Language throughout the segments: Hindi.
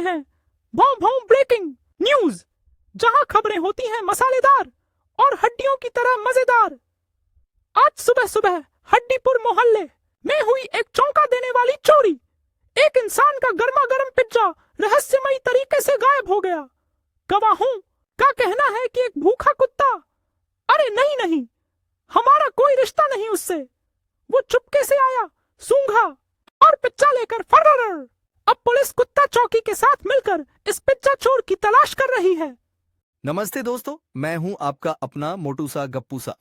हैं भौं भौं ब्रेकिंग न्यूज, जहां खबरें होती हैं मसालेदार और हड्डियों की तरह मजेदार। आज सुबह सुबह हड्डीपुर मोहल्ले में हुई एक चौंका देने वाली चोरी। एक इंसान का गर्मा गर्म पिज्जा रहस्यमयी तरीके से गायब हो गया। गवाहों का कहना है कि एक भूखा कुत्ता, अरे नहीं नहीं, हमारा कोई रिश्ता नहीं उससे, वो चुपके से आया, सूंघा और पिज्जा लेकर फर्रर। अब पुलिस कुत्ता चौकी के साथ मिलकर इस पिज्जा चोर की तलाश कर रही है। नमस्ते दोस्तों, मैं हूं आपका अपना मोटू सा गप्पू सा।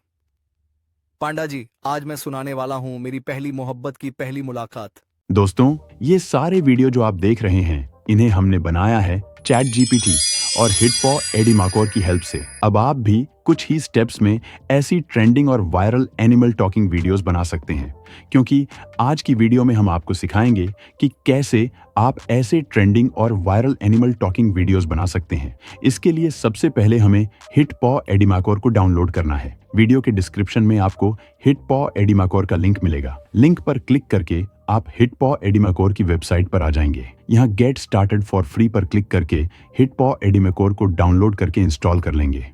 पांडा जी, आज मैं सुनाने वाला हूं मेरी पहली मोहब्बत की पहली मुलाकात। दोस्तों, ये सारे वीडियो जो आप देख रहे हैं, इन्हें हमने बनाया है चैट जीपीटी और हिटपॉ एडी माकोर की हेल्प से। अब आप भी कुछ ही स्टेप्स में ऐसी ट्रेंडिंग और वायरल एनिमल टॉकिंग वीडियोस बना सकते हैं, क्योंकि आज की वीडियो में हम आपको सिखाएंगे कि कैसे आप ऐसे ट्रेंडिंग और वायरल एनिमल टॉकिंग वीडियोस बना सकते हैं। इसके लिए सबसे पहले हमें हिटपॉ एडी माकोर को डाउनलोड करना है। वीडियो के डिस्क्रिप्शन में आपको हिटपॉ एडी माकोर का लिंक मिलेगा। लिंक पर क्लिक करके आप हिटपॉ एडी माकोर की वेबसाइट पर आ जाएंगे। यहाँ गेट स्टार्टेड फॉर फ्री पर क्लिक करके हिटपॉ एडी माकोर को डाउनलोड करके इंस्टॉल कर लेंगे।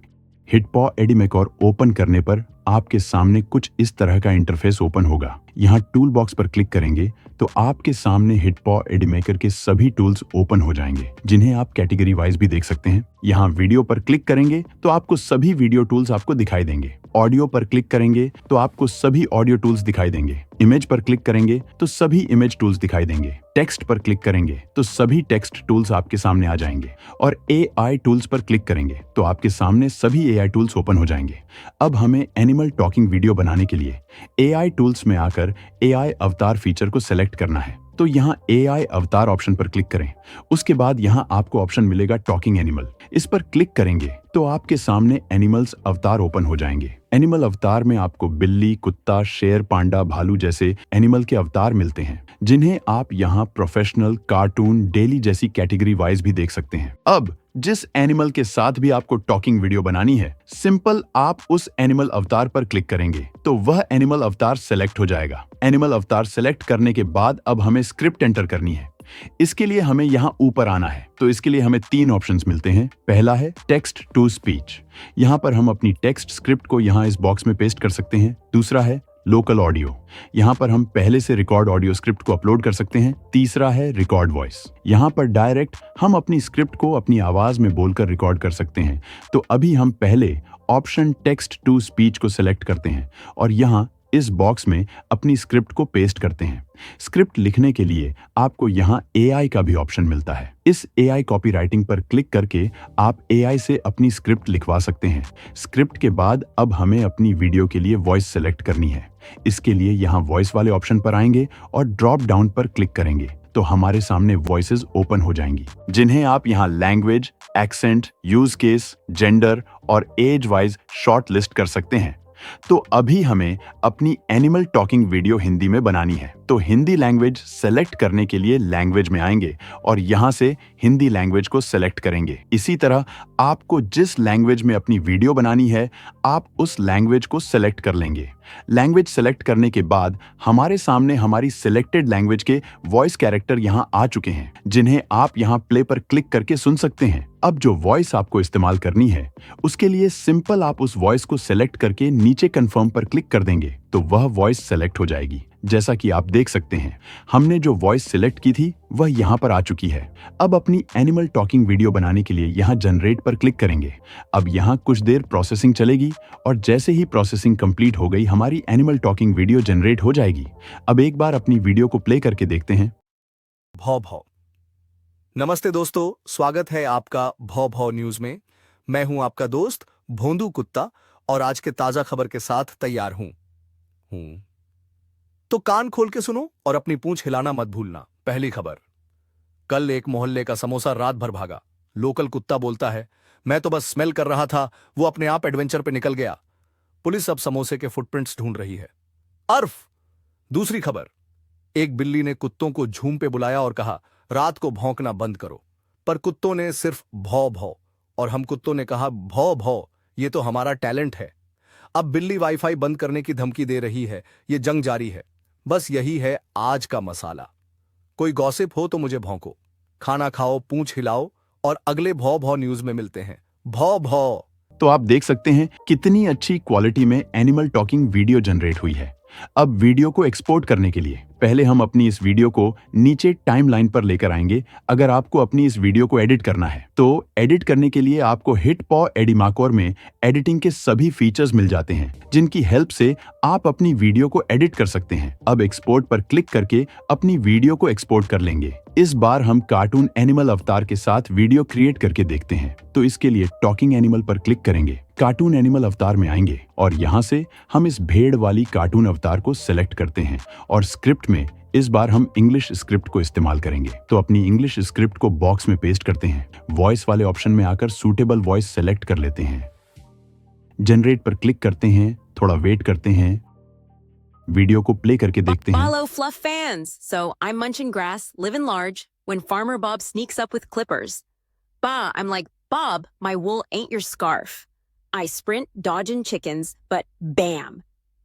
हिटपॉ एडी माकोर ओपन करने पर आपके सामने कुछ इस तरह का इंटरफेस ओपन होगा। यहाँ टूल बॉक्स पर क्लिक करेंगे तो आपके सामने हिटपॉ एडी मेकर के सभी टूल्स ओपन हो जाएंगे, जिन्हें आप कैटेगरी वाइज भी देख सकते हैं। यहाँ वीडियो पर क्लिक करेंगे तो आपको सभी वीडियो टूल्स आपको दिखाई देंगे। ऑडियो पर क्लिक करेंगे तो आपको सभी ऑडियो टूल्स दिखाई देंगे। इमेज पर क्लिक करेंगे तो सभी इमेज टूल्स दिखाई देंगे। टेक्स्ट पर क्लिक करेंगे तो सभी टेक्स्ट टूल्स आपके सामने आ जाएंगे। और एआई टूल्स पर क्लिक करेंगे तो आपके सामने सभी एआई टूल्स ओपन हो जाएंगे। अब हमें एनिमल टॉकिंग वीडियो बनाने के लिए एआई टूल्स में आकर एआई अवतार फीचर को सेलेक्ट करना है। तो यहाँ एआई अवतार ऑप्शन पर क्लिक करें। उसके बाद यहाँ आपको ऑप्शन मिलेगा टॉकिंग एनिमल। इस पर क्लिक करेंगे तो आपके सामने एनिमल्स अवतार ओपन हो जाएंगे। एनिमल अवतार में आपको बिल्ली, कुत्ता, शेर, पांडा, भालू जैसे एनिमल के अवतार मिलते हैं, जिन्हें आप यहाँ प्रोफेशनल, कार्टून, डेली जैसी कैटेगरी वाइज भी देख सकते हैं। अब जिस एनिमल के साथ भी आपको टॉकिंग वीडियो बनानी है, सिंपल आप उस एनिमल अवतार पर क्लिक करेंगे तो वह एनिमल अवतार सेलेक्ट हो जाएगा। एनिमल अवतार सेलेक्ट करने के बाद अब हमें स्क्रिप्ट एंटर करनी है। इसके लिए हमें यहाँ ऊपर आना है। तो इसके लिए हमें 3 ऑप्शंस मिलते हैं। पहला है टेक्स्ट टू स्पीच। यहाँ पर हम अपनी टेक्स्ट स्क्रिप्ट को यहाँ इस बॉक्स में पेस्ट कर सकते हैं। दूसरा है लोकल ऑडियो। यहाँ पर हम पहले से रिकॉर्ड ऑडियो स्क्रिप्ट को अपलोड कर सकते हैं। तीसरा है रिकॉर्ड वॉइस। यहाँ पर डायरेक्ट हम अपनी स्क्रिप्ट को अपनी आवाज में बोलकर रिकॉर्ड कर सकते हैं। तो अभी हम पहले ऑप्शन टेक्स्ट टू स्पीच को सिलेक्ट करते हैं और यहाँ इस बॉक्स में अपनी स्क्रिप्ट को पेस्ट करते हैं। स्क्रिप्ट लिखने के लिए आपको यहाँ एआई का भी ऑप्शन मिलता है। इस एआई कॉपीराइटिंग पर क्लिक करके आप एआई से अपनी स्क्रिप्ट लिखवा सकते हैं। स्क्रिप्ट के बाद अब हमें अपनी वीडियो के लिए वॉइस सेलेक्ट करनी है। इसके लिए यहाँ वॉइस वाले ऑप्शन पर आएंगे और ड्रॉप डाउन पर क्लिक करेंगे तो हमारे सामने वॉइसेस ओपन हो जाएंगी, जिन्हें आप यहाँ language, accent, use case, gender और एज वाइज शॉर्ट लिस्ट कर सकते हैं। तो अभी हमें अपनी एनिमल टॉकिंग वीडियो हिंदी में बनानी है। तो हिंदी लैंग्वेज सेलेक्ट करने के लिए लैंग्वेज में आएंगे और यहां से हिंदी लैंग्वेज को सेलेक्ट करेंगे। इसी तरह आपको जिस लैंग्वेज में अपनी वीडियो बनानी है, आप उस लैंग्वेज को सेलेक्ट कर लेंगे। लैंग्वेज सेलेक्ट करने के बाद हमारे सामने हमारी सिलेक्टेड लैंग्वेज के वॉइस कैरेक्टर यहां आ चुके हैं, जिन्हें आप यहां प्ले पर क्लिक करके सुन सकते हैं। अब जो वॉइस आपको इस्तेमाल करनी है, उसके लिए सिंपल आप उस वॉइस को सेलेक्ट करके नीचे कंफर्म पर क्लिक कर देंगे तो वह वॉइस सेलेक्ट हो जाएगी। जैसा कि आप देख सकते हैं, हमने जो वॉइस सिलेक्ट की थी वह यहाँ पर आ चुकी है। अब अपनी एनिमल टॉकिंग वीडियो बनाने के लिए यहाँ जनरेट पर क्लिक करेंगे। अब यहाँ कुछ देर प्रोसेसिंग चलेगी और जैसे ही प्रोसेसिंग कंप्लीट हो गई, हमारी एनिमल टॉकिंग वीडियो जनरेट हो जाएगी। अब एक बार अपनी वीडियो को प्ले करके देखते हैं। भौ भौ। नमस्ते दोस्तों, स्वागत है आपका भौ भौ न्यूज में। मैं हूं आपका दोस्त भोंदू कुत्ता और आज के ताजा खबर के साथ तैयार हूं। तो कान खोल के सुनो और अपनी पूंछ हिलाना मत भूलना। पहली खबर, कल एक मोहल्ले का समोसा रात भर भागा। लोकल कुत्ता बोलता है, मैं तो बस स्मेल कर रहा था, वो अपने आप एडवेंचर पे निकल गया। पुलिस अब समोसे के फुटप्रिंट्स ढूंढ रही है। अर्फ। दूसरी खबर, एक बिल्ली ने कुत्तों को झूम पे बुलाया और कहा, रात को भौंकना बंद करो। पर कुत्तों ने सिर्फ भौ भौ और हम कुत्तों ने कहा भौ भौ, ये तो हमारा टैलेंट है। अब बिल्ली वाईफाई बंद करने की धमकी दे रही है। ये जंग जारी है। बस यही है आज का मसाला। कोई गॉसिप हो तो मुझे भौंको। खाना खाओ, पूंछ हिलाओ और अगले भौ भौ न्यूज में मिलते हैं। भौ भौ। तो आप देख सकते हैं कितनी अच्छी क्वालिटी में एनिमल टॉकिंग वीडियो जनरेट हुई है। अब वीडियो को एक्सपोर्ट करने के लिए पहले हम अपनी इस वीडियो को नीचे टाइमलाइन पर लेकर आएंगे। अगर आपको अपनी इस वीडियो को एडिट करना है तो एडिट करने के लिए आपको हिटपॉ एडिमाकोर में एडिटिंग के सभी फीचर्स मिल जाते हैं, जिनकी हेल्प से आप अपनी वीडियो को एडिट कर सकते हैं। अब एक्सपोर्ट पर क्लिक करके अपनी वीडियो को एक्सपोर्ट कर लेंगे। इस बार हम कार्टून एनिमल अवतार के साथ वीडियो क्रिएट करके देखते हैं। तो इसके लिए टॉकिंग एनिमल पर क्लिक करेंगे, कार्टून एनिमल अवतार में आएंगे और यहाँ से हम इस भेड़ वाली कार्टून अवतार को सिलेक्ट करते हैं और स्क्रिप्ट में इस बार हम इंग्लिश स्क्रिप्ट को इस्तेमाल करेंगे। तो अपनी इंग्लिश स्क्रिप्ट को बॉक्स में पेस्ट करते हैं। वॉइस वाले ऑप्शन में आकर सूटेबल वॉइस सेलेक्ट कर लेते हैं। जनरेट पर क्लिक करते हैं, थोड़ा वेट करते हैं, वीडियो को प्ले करके देखते हैं। Follow Fluff fans. So I'm munching grass, living large, when Farmer Bob sneaks up with clippers. Bah, I'm like, Bob, my wool ain't your scarf. I sprint, dodging chickens, but bam!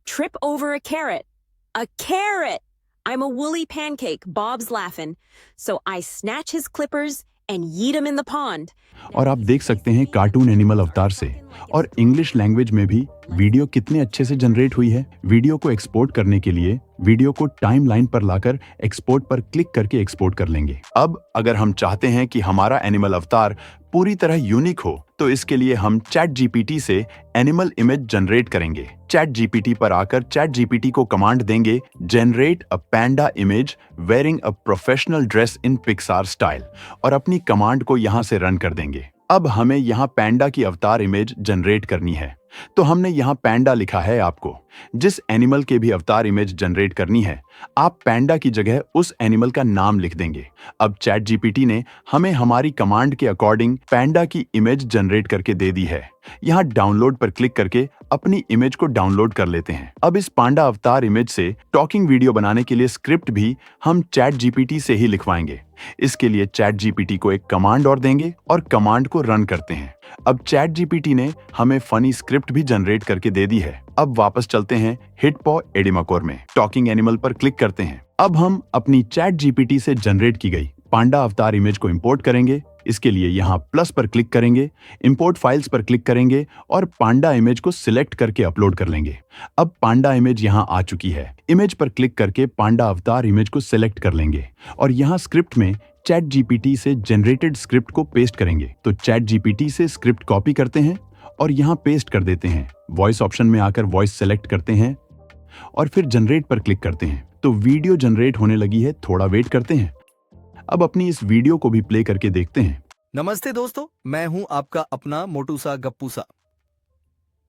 Trip over a carrot. A carrot! I'm a woolly pancake, Bob's laughing. So I snatch his clippers and yeet him in the pond. और आप देख सकते हैं कार्टून एनिमल अवतार से और इंग्लिश लैंग्वेज में भी वीडियो कितने अच्छे से जनरेट हुई है। वीडियो को एक्सपोर्ट करने के लिए वीडियो को टाइमलाइन पर लाकर एक्सपोर्ट पर क्लिक करके एक्सपोर्ट कर लेंगे। अब अगर हम चाहते हैं कि हमारा एनिमल अवतार पूरी तरह यूनिक हो तो इसके लिए हम चैट जीपीटी से एनिमल इमेज जनरेट करेंगे। चैट जीपीटी पर आकर चैट जीपीटी को कमांड देंगे generate a panda image wearing a professional dress in Pixar style और अपनी कमांड को यहां से रन कर देंगे। अब हमें यहां पैंडा की अवतार इमेज जनरेट करनी है, तो हमने यहां पैंडा लिखा है। आपको जिस एनिमल के भी अवतार इमेज जनरेट करनी है, आप पैंडा की जगह उस एनिमल का नाम लिख देंगे। अब चैट जीपीटी ने हमें हमारी कमांड के अकॉर्डिंग पैंडा की इमेज जनरेट करके दे दी है। यहां डाउनलोड पर क्लिक करके अपनी इमेज को डाउनलोड कर लेते हैं। अब इस पांडा अवतार इमेज से टॉकिंग वीडियो बनाने के लिए स्क्रिप्ट भी हम चैट जीपीटी से ही लिखवाएंगे। इसके लिए चैट जीपीटी को एक कमांड और देंगे और कमांड को रन करते हैं। अब चैट जीपीटी ने हमें फनी स्क्रिप्ट भी जनरेट करके दे दी है। अब वापस चलते हैं हिटपॉ एडिमाकोर में, टॉकिंग एनिमल पर क्लिक करते हैं। अब हम अपनी चैट जीपीटी से जनरेट की गई पांडा अवतार इमेज को इंपोर्ट करेंगे। इसके लिए यहाँ प्लस पर क्लिक करेंगे, इंपोर्ट फाइल्स पर क्लिक करेंगे और पांडा इमेज को सिलेक्ट करके अपलोड कर लेंगे। अब पांडा इमेज यहाँ आ चुकी है। इमेज पर क्लिक करके पांडा अवतार इमेज को सिलेक्ट कर लेंगे और यहाँ स्क्रिप्ट में चैट जीपीटी से जनरेटेड स्क्रिप्ट को पेस्ट करेंगे। तो चैट जीपीटी से स्क्रिप्ट कॉपी करते हैं और यहाँ पेस्ट कर देते हैं। वॉइस ऑप्शन में आकर वॉइस सेलेक्ट करते हैं और फिर जनरेट पर क्लिक करते हैं। तो वीडियो जनरेट होने लगी है, थोड़ा वेट करते हैं। अब अपनी इस वीडियो को भी प्ले करके देखते हैं। नमस्ते दोस्तों, मैं हूं आपका अपना मोटू सा गप्पू सा।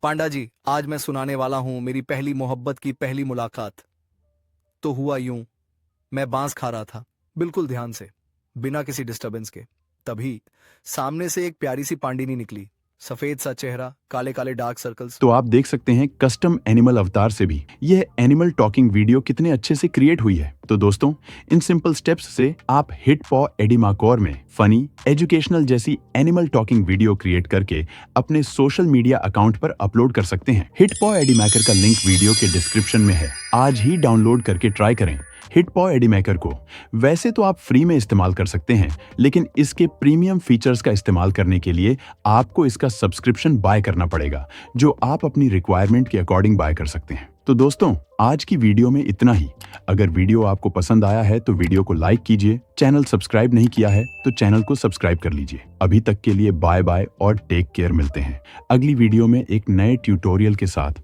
पांडा जी, आज मैं सुनाने वाला हूं मेरी पहली मोहब्बत की पहली मुलाकात। तो हुआ यूं, मैं बांस खा रहा था बिल्कुल ध्यान से, बिना किसी डिस्टरबेंस के। तभी सामने से एक प्यारी सी पांडिनी निकली, सफेद सा चेहरा, काले काले डार्क सर्कल्स। तो आप देख सकते हैं कस्टम एनिमल अवतार से भी यह एनिमल टॉकिंग वीडियो कितने अच्छे से क्रिएट हुई है। तो दोस्तों, इन सिंपल स्टेप्स से आप हिटपॉ एडिमाकोर में फनी, एजुकेशनल जैसी एनिमल टॉकिंग वीडियो क्रिएट करके अपने सोशल मीडिया अकाउंट पर अपलोड कर सकते हैं। हिटपॉ एडिमेकर का लिंक वीडियो के डिस्क्रिप्शन में है। आज ही डाउनलोड करके ट्राई करें हिटपॉ एडिमेकर को। वैसे तो आप फ्री में इस्तेमाल कर सकते हैं, लेकिन इसके प्रीमियम फीचर्स का इस्तेमाल करने के लिए आपको इसका सब्सक्रिप्शन बाय करना पड़ेगा, जो आप अपनी रिक्वायरमेंट के अकॉर्डिंग बाय कर सकते हैं। तो दोस्तों, आज की वीडियो में इतना ही। अगर वीडियो आपको पसंद आया है तो वीडियो को लाइक कीजिए। चैनल सब्सक्राइब नहीं किया है तो चैनल को सब्सक्राइब कर लीजिए। अभी तक के लिए बाय बाय और टेक केयर। मिलते हैं अगली वीडियो में एक नए ट्यूटोरियल के साथ।